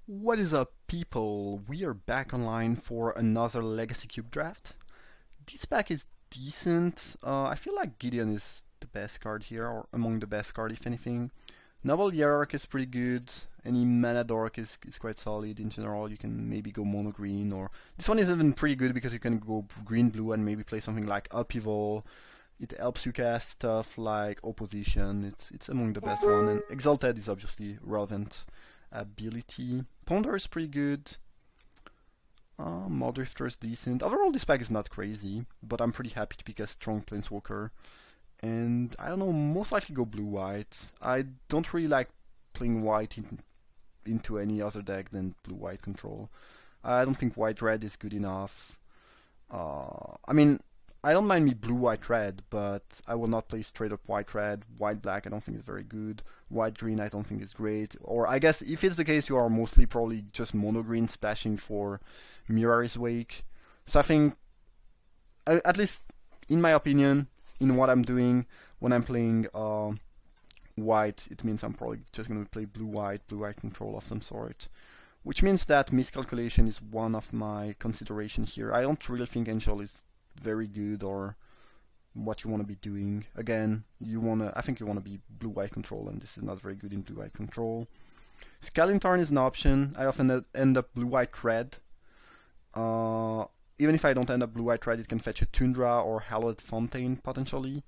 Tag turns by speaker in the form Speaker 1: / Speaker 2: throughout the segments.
Speaker 1: What is up, people? We are back online for another Legacy Cube draft. This pack is decent. I feel like Gideon is the best card here, or among the best card, if anything. Noble Hierarch is pretty good. Any Mana Dork is quite solid in general. You can maybe go mono green, or this one is even pretty good because you can go green blue and maybe play something like Upheaval. It helps you cast stuff like Opposition. It's among the best one, and Exalted is obviously relevant ability. Ponder is pretty good. Muldrifter is decent. Overall, this pack is not crazy, but I'm pretty happy to pick a strong Planeswalker. And I don't know, most likely go blue-white. I don't really like playing white into any other deck than blue-white control. I don't think white-red is good enough. I mean, I don't mind me blue-white-red, but I will not play straight-up white-red. White-black I don't think is very good. White-green I don't think is great. Or I guess if it's the case, you are mostly probably just mono-green splashing for Mirror's Wake. So I think, at least in my opinion, in what I'm doing when I'm playing white, it means I'm probably just going to play blue-white control of some sort. Which means that miscalculation is one of my considerations here. I don't really think Angel is very good or what you want to be doing. Again, I think you want to be blue-white control, and this is not very good in blue-white control. Scalintarn is an option. I often end up blue-white-red. Even if I don't end up blue-white-red, it can fetch a Tundra or Hallowed Fontaine potentially.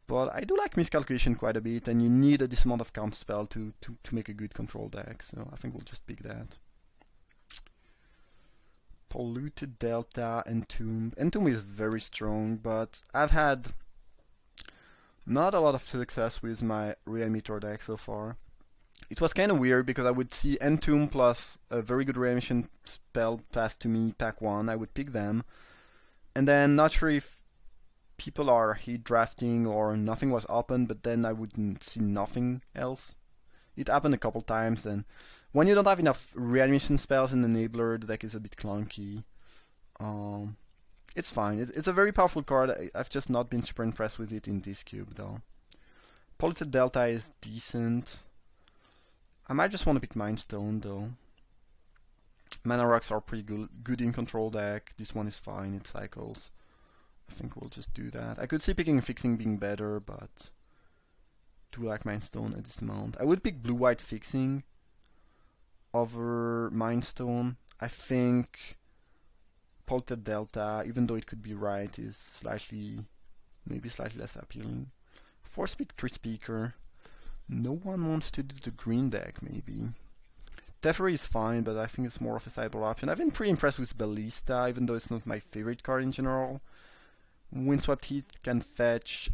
Speaker 1: But I do like miscalculation quite a bit, and you need a decent amount of counterspell to make a good control deck, so I think we'll just pick that. Polluted Delta, Entomb. Entomb is very strong, but I've had not a lot of success with my Reanimator deck so far. It was kind of weird because I would see Entomb plus a very good Reanimation spell passed to me, pack 1, I would pick them, and then not sure if people are heat drafting or nothing was open, but then I wouldn't see nothing else. It happened a couple times, and when you don't have enough reanimation spells in Enabler, the deck is a bit clunky. It's fine. It's a very powerful card. I've just not been super impressed with it in this cube, though. Polluted Delta is decent. I might just want to pick Mind Stone, though. Mana Rocks are pretty good in control deck. This one is fine. It cycles. I think we'll just do that. I could see picking Fixing being better, but do like Mind Stone at this amount. I would pick blue-white Fixing over Mind Stone. I think Polluted Delta, even though it could be right, is maybe slightly less appealing. 4-speed 3-speaker. No one wants to do the green deck, maybe. Teferi is fine, but I think it's more of a sideboard option. I've been pretty impressed with Ballista, even though it's not my favorite card in general. Windswept Heath can fetch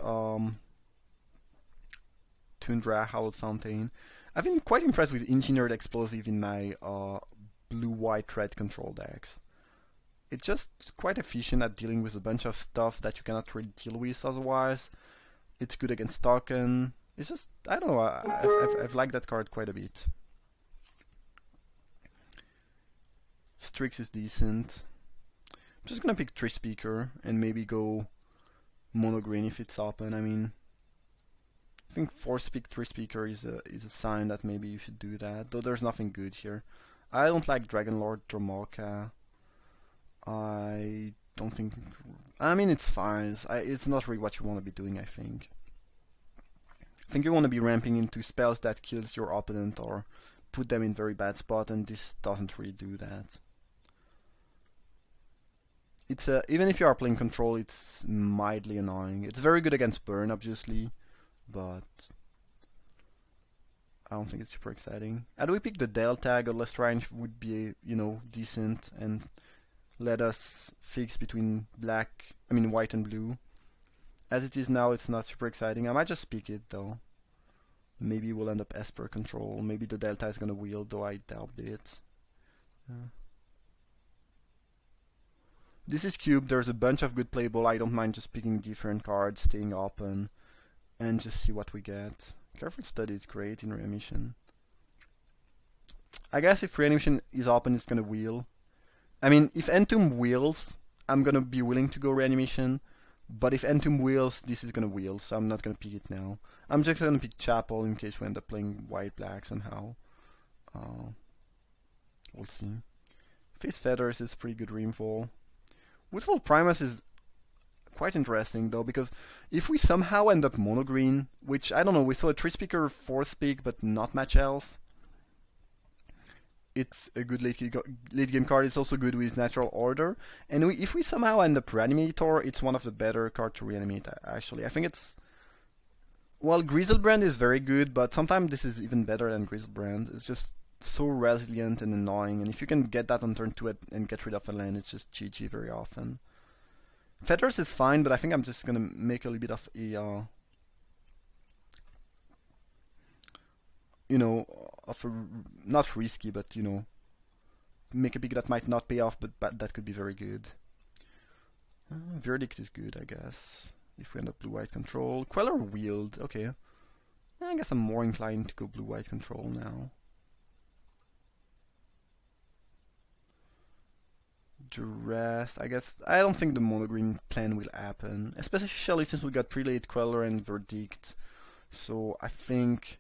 Speaker 1: Tundra, Hallowed Fountain. I've been quite impressed with Engineered Explosive in my blue-white-red control decks. It's just quite efficient at dealing with a bunch of stuff that you cannot really deal with otherwise. It's good against token. It's just, I don't know, I've liked that card quite a bit. Strix is decent. I'm just gonna pick 3-speaker and maybe go mono green if it's open. I mean, I think 4-speak 3-speaker is a sign that maybe you should do that, though there's nothing good here. I don't like Dragonlord Dromoka. I don't think... I mean, it's fine. It's not really what you want to be doing, I think. I think you want to be ramping into spells that kills your opponent or put them in very bad spot, and this doesn't really do that. It's even if you are playing control, it's mildly annoying. It's very good against burn, obviously, but I don't think it's super exciting. Had we picked the Delta, Godless Range would be, decent and let us fix between white and blue. As it is now, it's not super exciting. I might just pick it, though. Maybe we'll end up Esper control. Maybe the Delta is gonna wield, though I doubt it. This is cube. There's a bunch of good playable. I don't mind just picking different cards, staying open, and just see what we get. Careful Study is great in Reaniimation. I guess if Reaniimation is open, it's gonna wheel. I mean, if Entomb wheels, I'm gonna be willing to go Reaniimation. But if Entomb wheels, this is gonna wheel, so I'm not gonna pick it now. I'm just gonna pick Chapel in case we end up playing white-black somehow. We'll see. Face Feathers is pretty good rainfall. Woodfall Primus is quite interesting though, because if we somehow end up mono green, which I don't know, we saw a 3-speaker 4th-speak but not much else, it's a good late game card. It's also good with Natural Order. And if we somehow end up Reanimator, it's one of the better cards to reanimate, actually. I think it's... Well, Griselbrand is very good, but sometimes this is even better than Griselbrand. It's just so resilient and annoying, and if you can get that on turn 2 and get rid of a land, it's just GG very often. Feathers is fine, but I think I'm just gonna make a little bit of a... you know, of a, not risky, but you know, make a pick that might not pay off, but that could be very good. Verdict is good, I guess. If we end up blue-white control, Queller Wield, okay. I guess I'm more inclined to go blue-white control now. Duress, I guess. I don't think the mono green plan will happen, especially since we got pre-late Queller and Verdict. So I think,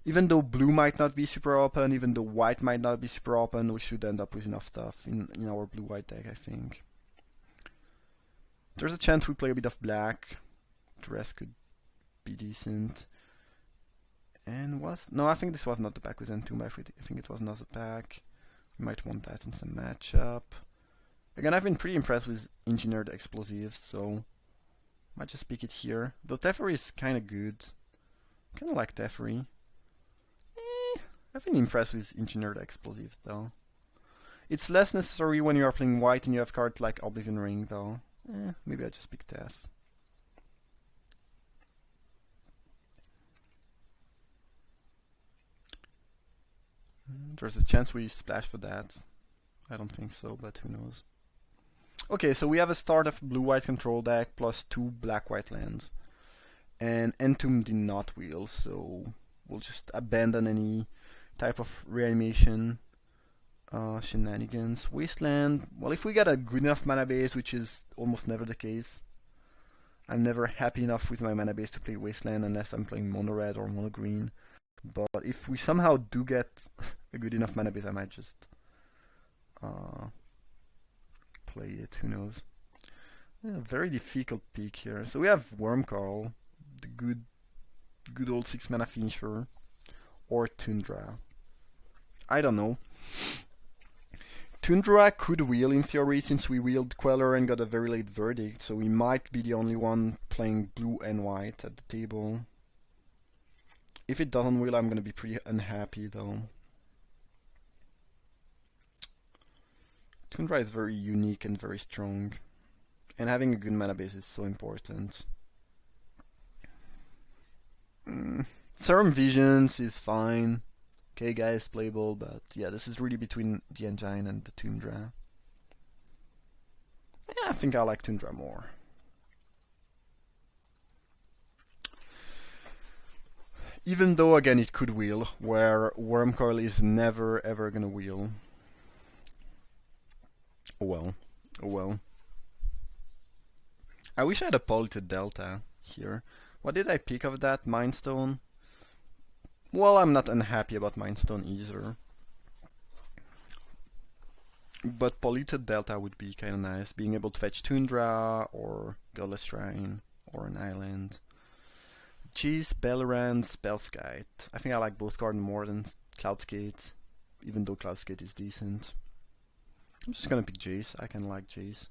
Speaker 1: even though blue might not be super open, even though white might not be super open, we should end up with enough stuff in our blue-white deck, I think. There's a chance we play a bit of black. Duress could be decent. And no, I think this was not the pack with Entomb. I think it was another pack. We might want that in some matchup. Again, I've been pretty impressed with Engineered Explosives, so might just pick it here. Though Teferi is kind of good. Kind of like Teferi. I've been impressed with Engineered Explosives, though. It's less necessary when you are playing white and you have cards like Oblivion Ring, though. Maybe I just pick Tef. There's a chance we splash for that. I don't think so, but who knows. Okay, so we have a start of blue-white control deck plus 2 black-white lands. And Entomb did not wheel, so we'll just abandon any type of reanimation shenanigans. Wasteland, well, if we get a good enough mana base, which is almost never the case. I'm never happy enough with my mana base to play Wasteland unless I'm playing mono red or mono green. But if we somehow do get a good enough mana base, I might just play it, who knows. Yeah, very difficult pick here. So we have Wormcarl, the good old 6 mana finisher, or Tundra. I don't know. Tundra could wheel in theory, since we wheeled Queller and got a very late Verdict, so we might be the only one playing blue and white at the table. If it doesn't wheel, I'm gonna be pretty unhappy though. Tundra is very unique and very strong, and having a good mana base is so important. Serum Visions is fine. Okay, guys, playable, but yeah, this is really between the Engine and the Tundra. Yeah, I think I like Tundra more. Even though, again, it could wheel, where Wormcoil is never ever gonna wheel. Oh well. Oh well. I wish I had a Polluted Delta here. What did I pick of that? Mindstone? Well, I'm not unhappy about Mindstone either. But Polluted Delta would be kinda nice. Being able to fetch Tundra, or Godless Shrine, or an island. Cheese, Belleran, Spellskite. I think I like both cards more than Cloudskate, even though Cloudskate is decent. I'm just gonna pick Jace. I kinda like Jace.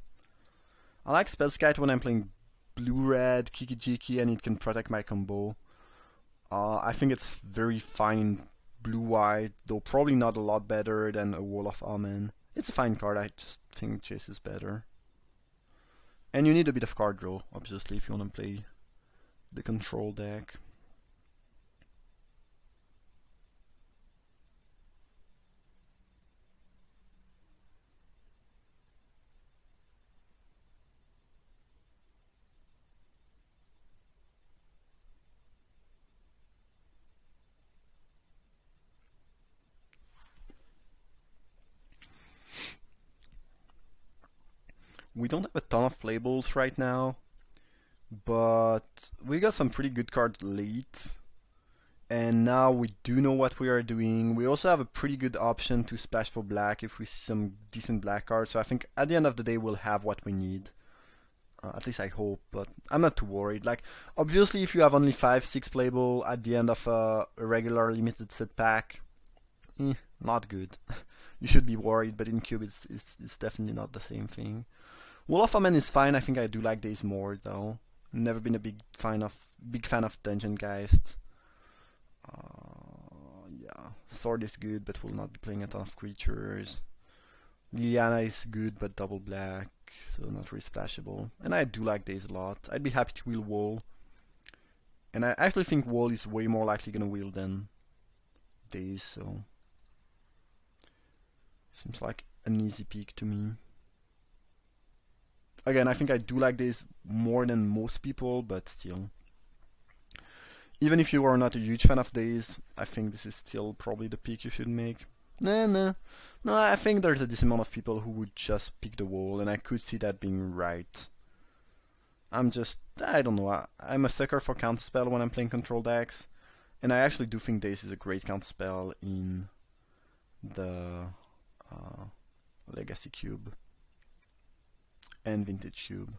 Speaker 1: I like Spellskite when I'm playing blue-red, Kiki-Jiki, and it can protect my combo. I think it's very fine in blue-white, though probably not a lot better than a Wall of Omen. It's a fine card, I just think Jace is better. And you need a bit of card draw, obviously, if you want to play the control deck. We don't have a ton of playables right now, but we got some pretty good cards late. And now we do know what we are doing. We also have a pretty good option to splash for black if we see some decent black cards. So I think at the end of the day we'll have what we need. At least I hope, but I'm not too worried. Like, obviously if you have only 5-6 playable at the end of a regular limited set pack, not good. You should be worried, but in cube it's definitely not the same thing. Wall of Omen is fine. I think I do like these more though. Never been a big fan of Dungeon Geist. Yeah, Sword is good, but will not be playing a ton of creatures. Liliana is good, but double black, so not really splashable. And I do like Daze a lot. I'd be happy to wheel Wall. And I actually think Wall is way more likely gonna wheel than Daze, so seems like an easy pick to me. Again, I think I do like Daze more than most people, but still. Even if you are not a huge fan of Daze, I think this is still probably the pick you should make. No, I think there's a decent amount of people who would just pick the Wall, and I could see that being right. I don't know, I'm a sucker for counterspell when I'm playing control decks, and I actually do think Daze is a great counterspell in the Legacy Cube and Vintage Cube.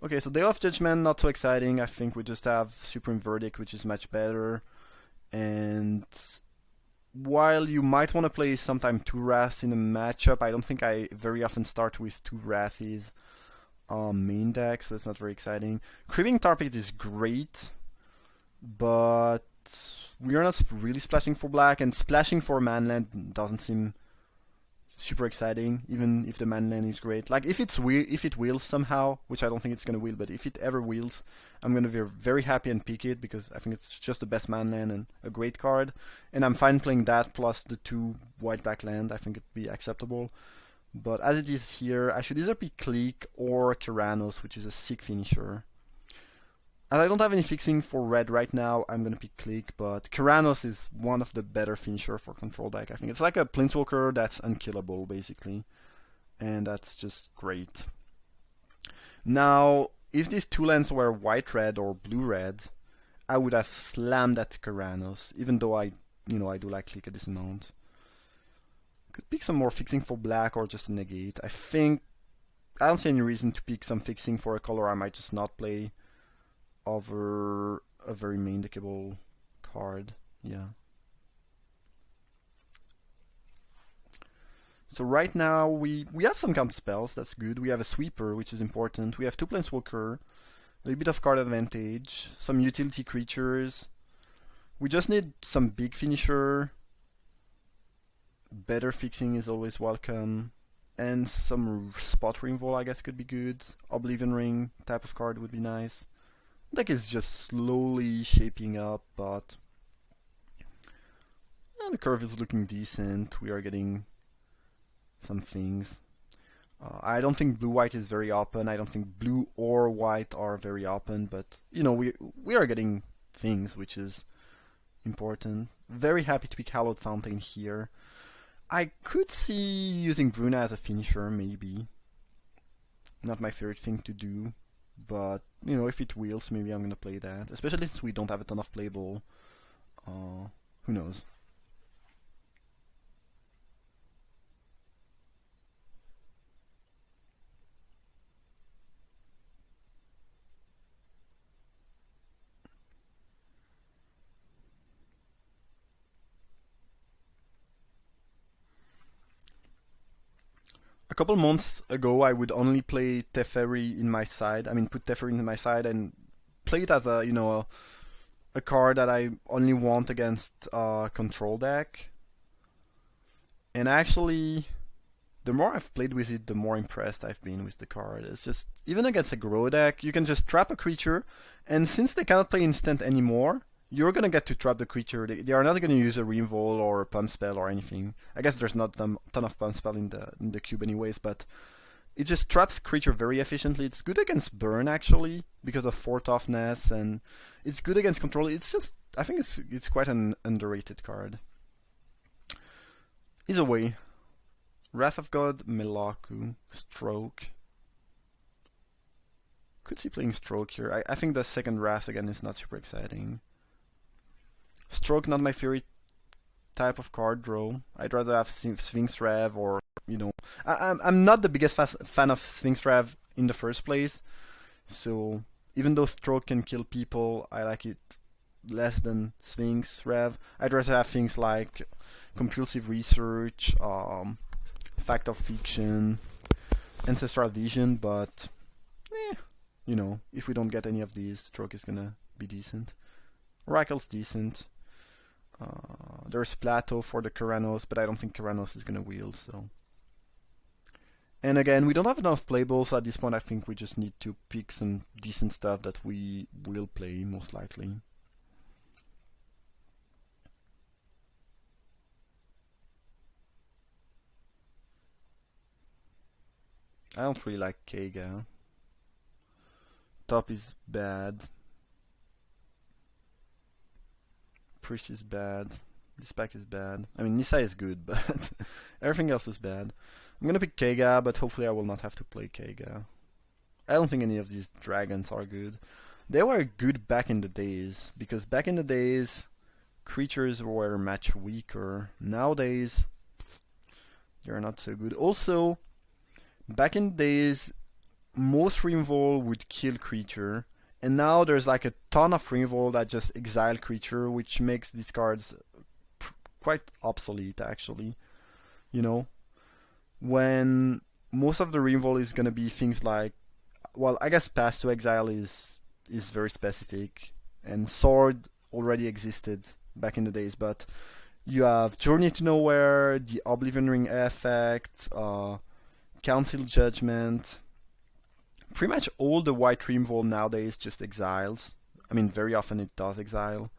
Speaker 1: Okay, so Day of Judgment, not so exciting. I think we just have Supreme Verdict, which is much better. And while you might want to play sometime 2 Wraths in a matchup, I don't think I very often start with 2 Wrathies main deck, so it's not very exciting. Cribbing Tar Pit is great, but we are not really splashing for black, and splashing for manland doesn't seem super exciting, even if the manland is great. Like, if it wheels somehow, which I don't think it's gonna wheel, but if it ever wheels, I'm gonna be very happy and pick it, because I think it's just the best manland and a great card. And I'm fine playing that plus the 2 white-black land. I think it'd be acceptable. But as it is here, I should either pick Click or Keranos, which is a sick finisher. As I don't have any fixing for red right now, I'm gonna pick Click, but Keranos is one of the better finisher for control deck. I think it's like a Planeswalker that's unkillable, basically. And that's just great. Now, if these 2 lands were white-red or blue-red, I would have slammed that Keranos, even though I do like Click at this amount. Could pick some more fixing for black or just negate. I don't see any reason to pick some fixing for a color I might just not play over a very main deckable card. Yeah. So right now we have some counter spells, that's good. We have a sweeper, which is important. We have 2 Planeswalker, a little bit of card advantage, some utility creatures. We just need some big finisher. Better fixing is always welcome. And some spot removal, I guess, could be good. Oblivion Ring type of card would be nice. Deck is just slowly shaping up, but the curve is looking decent. We are getting some things. I don't think blue-white is very open. I don't think blue or white are very open, but we are getting things, which is important. Very happy to pick Hallowed Fountain here. I could see using Bruna as a finisher, maybe. Not my favorite thing to do. But, if it wheels, maybe I'm gonna play that. Especially since we don't have a ton of playable. Who knows? A couple months ago, I would only play Teferi in my side. I mean, put Teferi in my side and play it as a card that I only want against control deck. And actually, the more I've played with it, the more impressed I've been with the card. It's just, even against a grow deck, you can just trap a creature, and since they cannot play instant anymore, you're gonna get to trap the creature. They are not gonna use a Reinvol or a Pump Spell or anything. I guess there's not a ton of Pump Spell in the cube anyways, but it just traps creature very efficiently. It's good against burn actually, because of 4 toughness, and it's good against control. It's just, I think it's quite an underrated card. Either way, Wrath of God, Melaku, Stroke. Could see playing Stroke here. I think the second Wrath again is not super exciting. Stroke, not my favorite type of card draw. I'd rather have Sphinx Rev or, you know, I'm not the biggest fan of Sphinx Rev in the first place. So even though Stroke can kill people, I like it less than Sphinx Rev. I'd rather have things like Compulsive Research, Fact of Fiction, Ancestral Vision, but you know, if we don't get any of these, Stroke is gonna be decent. Oracle's decent. There's Plateau for the Keranos, but I don't think Keranos is gonna wheel, so. And again, we don't have enough playballs, so at this point I think we just need to pick some decent stuff that we will play, most likely. I don't really like Keiga. Top is bad. Priest is bad. This pack is bad. I mean, Nissa is good, but everything else is bad. I'm gonna pick Keiga, but hopefully I will not have to play Keiga. I don't think any of these dragons are good. They were good back in the days, because back in the days, creatures were much weaker. Nowadays, they're not so good. Also, back in the days, most removal would kill creature, and now there's like a ton of removal that just exile creature, which makes these cards quite obsolete, actually. You know, when most of the removal is gonna be things like, well, I guess Pass to Exile is very specific, and Sword already existed back in the days, but you have Journey to Nowhere, the Oblivion Ring effect, Council Judgment. Pretty much all the white removal nowadays just exiles. I mean, very often it does exile.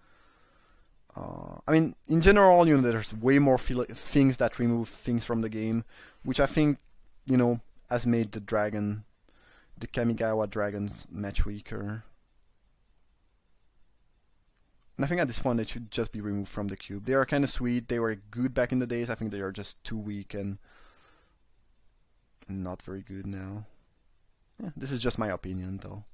Speaker 1: I mean, in general, you know, there's way more things that remove things from the game, which I think, you know, has made the Kamigawa dragons much weaker. And I think at this point they should just be removed from the cube. They are kind of sweet. They were good back in the days. I think they are just too weak and not very good now. Yeah, this is just my opinion, though.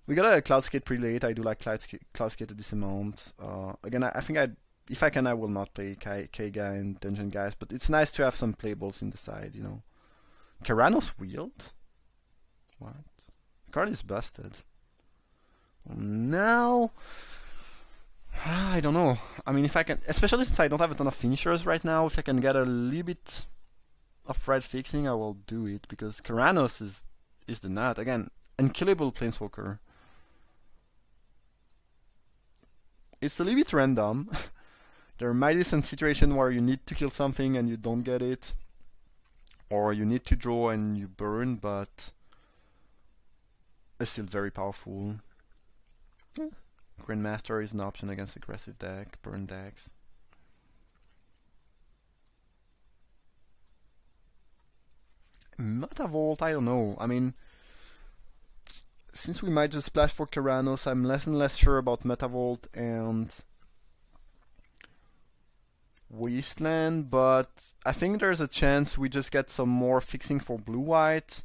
Speaker 1: We got a Cloudskate pretty late. I do like Cloudskate at this amount. Again, I think if I can, I will not play Keiga and Dungeon Guys, but it's nice to have some playballs in the side, you know. Keranos wheeled? What? The card is busted. Now, I don't know. I mean, if I can, especially since I don't have a ton of finishers right now, if I can get a little bit of red fixing, I will do it, because Keranos is the nut. Again, unkillable Planeswalker. It's a little bit random. There might be some situation where you need to kill something and you don't get it, or you need to draw and you burn, but it's still very powerful. Yeah. Grandmaster is an option against aggressive deck, burn decks. Metavolt, I don't know. I mean, since we might just splash for Keranos, I'm less and less sure about Metavolt and Wasteland, but I think there's a chance we just get some more fixing for blue-white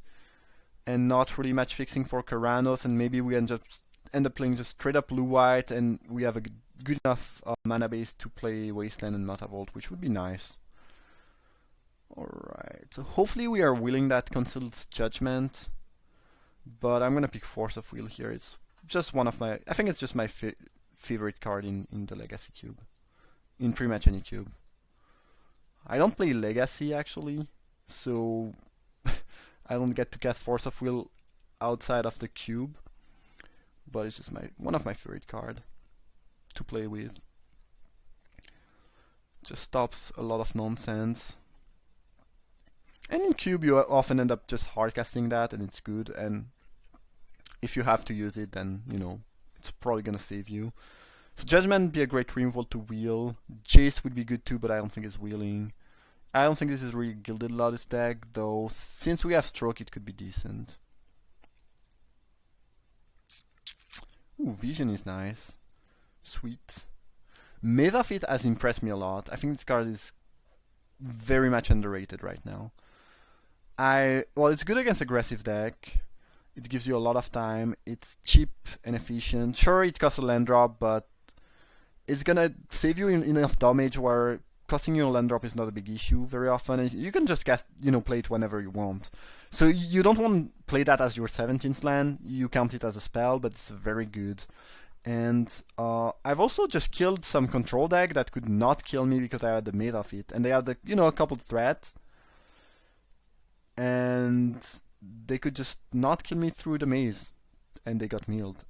Speaker 1: and not really much fixing for Keranos, and maybe we end up playing just straight up blue-white and we have a good enough mana base to play Wasteland and Metavolt, which would be nice. Alright, so hopefully we are willing that Concealed Judgment, but I'm gonna pick Force of Will here. It's just one of my, I think it's just my favorite card in the Legacy cube, in pretty much any cube. I don't play Legacy actually, so I don't get to cast Force of Will outside of the cube, but it's just one of my favorite card to play with. Just stops a lot of nonsense. And in cube you often end up just hardcasting that, and it's good, and if you have to use it, then, you know, it's probably gonna save you. So Judgment would be a great removal to wheel. Jace would be good too, but I don't think it's wheeling. I don't think this is really Gilded Lotus deck, though since we have Stroke it could be decent. Ooh, Vision is nice. Sweet. Maze of It has impressed me a lot. I think this card is very much underrated right now. Well, it's good against aggressive deck. It gives you a lot of time. It's cheap and efficient. Sure, it costs a land drop, but it's gonna save you enough damage where costing you a land drop is not a big issue very often. And you can just cast, play it whenever you want. So you don't want to play that as your 17th land. You count it as a spell, but it's very good. And I've also just killed some control deck that could not kill me because I had the mate of it, and they had a couple threats, and they could just not kill me through the maze, and they got milled.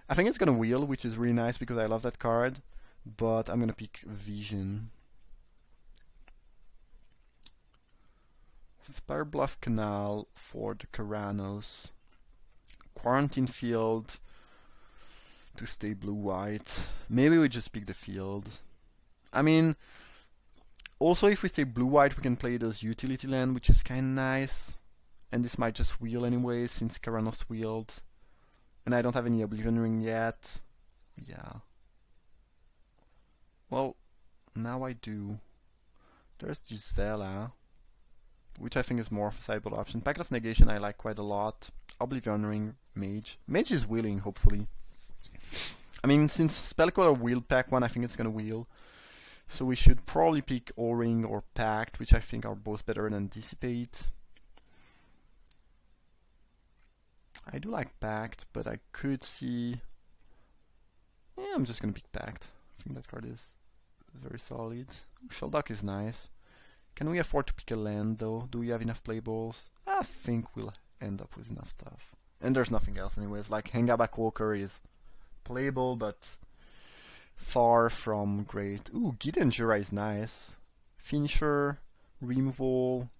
Speaker 1: I think it's gonna wheel, which is really nice because I love that card, but I'm gonna pick Vision. Spire Bluff Canal for the Karanos. Quarantine Field to stay blue-white. Maybe we just pick the field. I mean, also if we stay blue-white we can play those utility land, which is kinda nice. And this might just wheel anyway, since Karanos wheeled. And I don't have any Oblivion Ring yet. Yeah. Well, now I do. There's Gisela, which I think is more of a sideboard option. Pact of Negation I like quite a lot. Oblivion Ring, Mage. Mage is wheeling, hopefully. I mean, since Spellcaller wheeled Pack 1, I think it's gonna wheel. So we should probably pick O-Ring or Pact, which I think are both better than Dissipate. I do like Pact, but I could see... Yeah, I'm just gonna pick Pact. I think that card is very solid. Sheldock is nice. Can we afford to pick a land though? Do we have enough play balls? I think we'll end up with enough stuff. And there's nothing else anyways, like Hengaback Walker is playable, but far from great. Ooh, Gideon Jura is nice. Finisher, removal,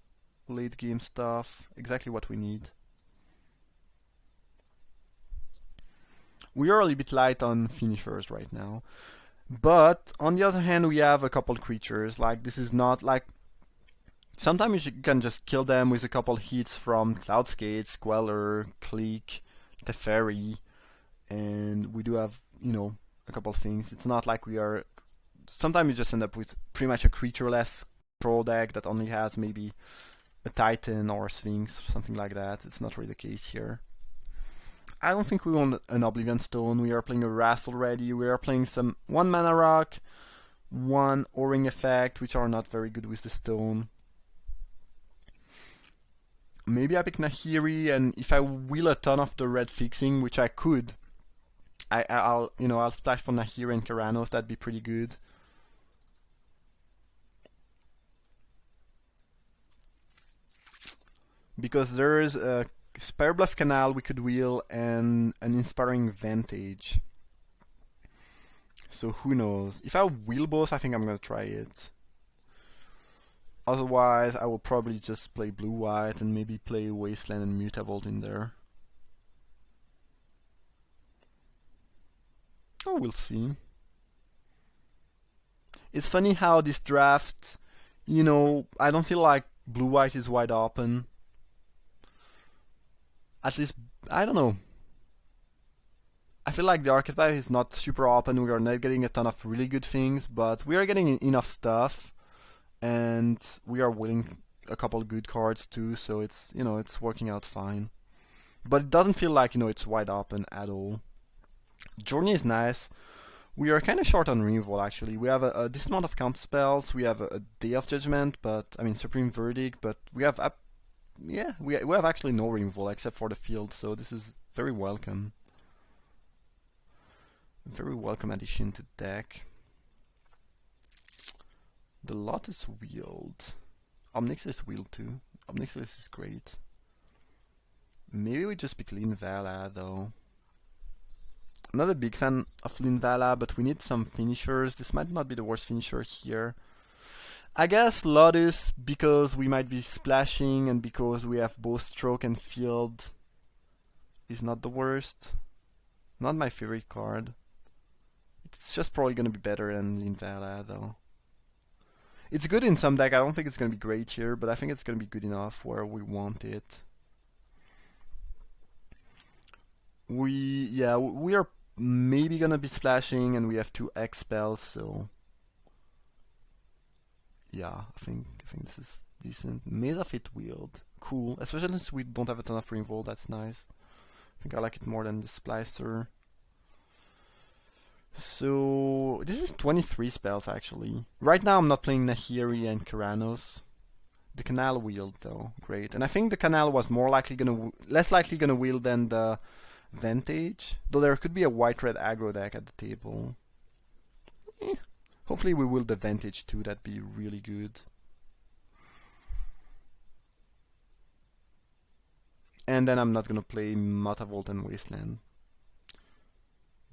Speaker 1: late game stuff, exactly what we need. We are a little bit light on finishers right now. But, on the other hand, we have a couple creatures. Like, this is not like... Sometimes you can just kill them with a couple hits from Cloudskate, Queller, Click, Teferi. And we do have, a couple things. It's not like we are... Sometimes you just end up with pretty much a creature-less control deck that only has maybe a Titan or a Sphinx, something like that. It's not really the case here. I don't think we want an Oblivion Stone. We are playing a Wrath already. We are playing some 1 mana rock, 1 O-Ring effect, which are not very good with the stone. Maybe I pick Nahiri, and if I wheel a ton of the red fixing, which I could, I'll splash for Nahiri and Karanos. That'd be pretty good. Because there's a Spire Bluff Canal we could wheel and an Inspiring Vantage. So who knows? If I wheel both, I think I'm gonna try it. Otherwise, I will probably just play blue-white and maybe play Wasteland and Mutavault in there. Oh, we'll see. It's funny how this draft, I don't feel like blue-white is wide open. At least, I don't know. I feel like the archetype is not super open. We are not getting a ton of really good things, but we are getting enough stuff, and we are winning a couple good cards too. So it's it's working out fine. But it doesn't feel like it's wide open at all. Journey is nice. We are kind of short on removal actually. We have a decent amount of counter spells. We have a Day of Judgment, Supreme Verdict, but we have we have actually no removal except for the field, so this is very welcome. Very welcome addition to deck. The Lotus wheeled. Omnix is wheeled too. Omnix is great. Maybe we just pick Linvala though. I'm not a big fan of Linvala, but we need some finishers. This might not be the worst finisher here. I guess Lotus, because we might be splashing and because we have both stroke and field, is not the worst. Not my favorite card. It's just probably gonna be better than Linvala though. It's good in some deck. I don't think it's gonna be great here, but I think it's gonna be good enough where we want it. We are maybe gonna be splashing, and we have 2 X spells, so yeah, I think this is decent. Maze of It wheeled. Cool. Especially since we don't have a ton of removal, that's nice. I think I like it more than the Splicer. So this is 23 spells actually. Right now I'm not playing Nahiri and Keranos. The Canal wield though, great. And I think the Canal was less likely gonna wield than the Vantage, though there could be a white-red aggro deck at the table. Hopefully we wield the Vantage too, that'd be really good. And then I'm not gonna play Mutavault and Wasteland,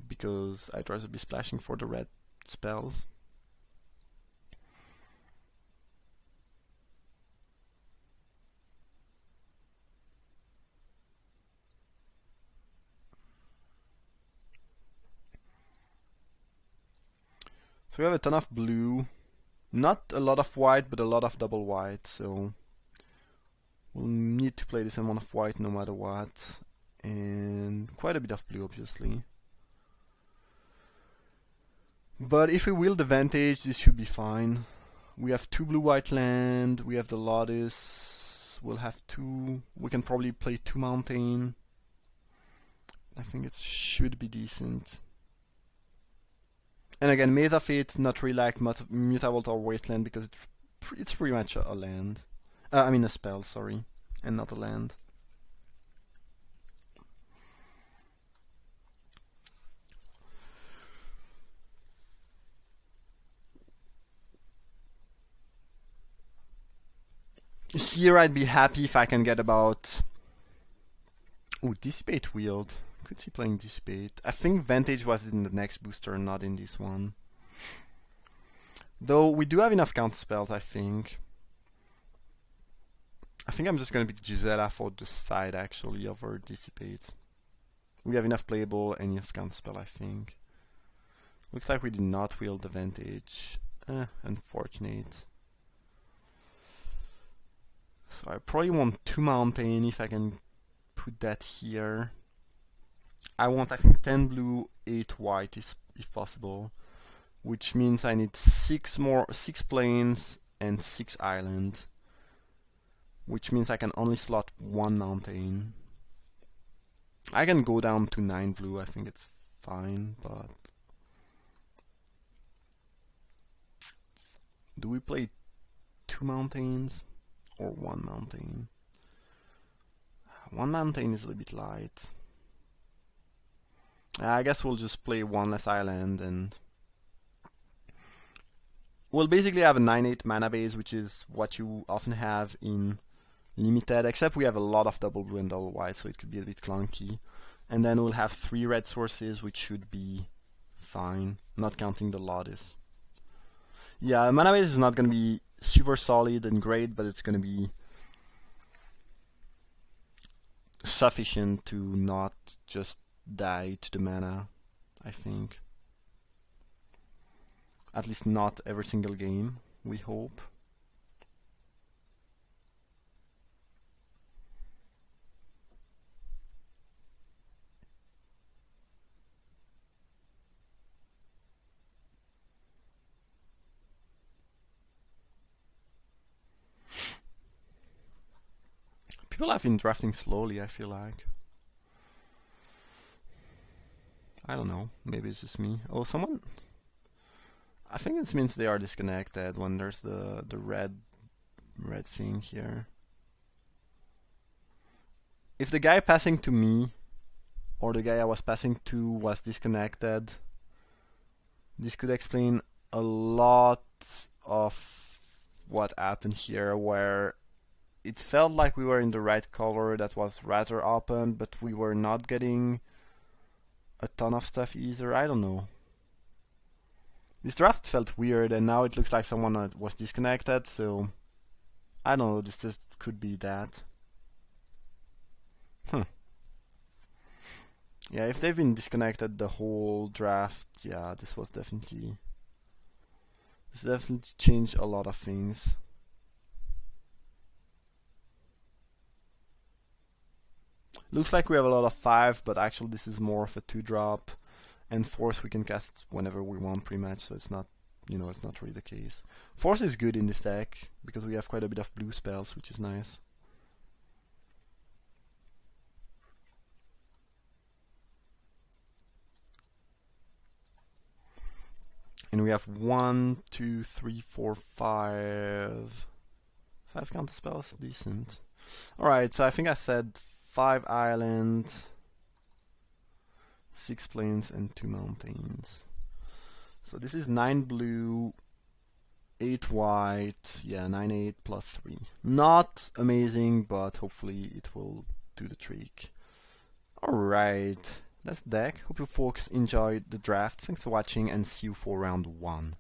Speaker 1: because I'd rather be splashing for the red spells. So we have a ton of blue, not a lot of white, but a lot of double white, so we'll need to play this amount of white no matter what, and quite a bit of blue obviously. But if we wield the Vantage, this should be fine. We have 2 blue-white land, we have the Lotus, we'll have 2, we can probably play 2 mountain. I think it should be decent. And again, Mesa Fate, not really like Mutavault or Wasteland, because it's pretty much a land. I mean a spell, sorry, and not a land. Here I'd be happy if I can get about... Ooh, Dissipate wield. Could see playing Dissipate. I think Vantage was in the next booster, not in this one. Though we do have enough counter spells, I think. I think I'm just gonna pick Gisela for the side actually over Dissipate. We have enough playable and enough counter spell, I think. Looks like we did not wield the Vantage. Unfortunate. So I probably want 2 mountain if I can put that here. I want, I think, 10 blue, 8 white if possible, which means I need 6 plains and 6 island, which means I can only slot 1 mountain. I can go down to 9 blue, I think it's fine, but do we play 2 mountains or 1 mountain? 1 mountain is a little bit light. I guess we'll just play 1 less island, and we'll basically have a 9/8 mana base, which is what you often have in limited, except we have a lot of double blue and double white, so it could be a bit clunky. And then we'll have 3 red sources, which should be fine, not counting the Lotus. Yeah, the mana base is not going to be super solid and great, but it's going to be sufficient to not just die to the mana, I think. At least not every single game, we hope. People have been drafting slowly, I feel like. I don't know, maybe it's just me. Oh, someone... I think it means they are disconnected when there's the red thing here. If the guy passing to me or the guy I was passing to was disconnected, this could explain a lot of what happened here, where it felt like we were in the right color that was rather open, but we were not getting a ton of stuff either. I don't know. This draft felt weird, and now it looks like someone was disconnected, so I don't know, this just could be that. Yeah, if they've been disconnected the whole draft, yeah, this definitely changed a lot of things. Looks like we have a lot of 5, but actually this is more of a 2-drop. And Force we can cast whenever we want pretty much, so it's not, it's not really the case. Force is good in this deck, because we have quite a bit of blue spells, which is nice. And we have 1, 2, 3, 4, 5. 5 counter spells, decent. Alright, so I think I said 5 islands, 6 plains, and 2 mountains. So this is 9 blue, 8 white, yeah, 9/8 plus 3. Not amazing, but hopefully it will do the trick. Alright, that's the deck. Hope you folks enjoyed the draft. Thanks for watching and see you for round 1.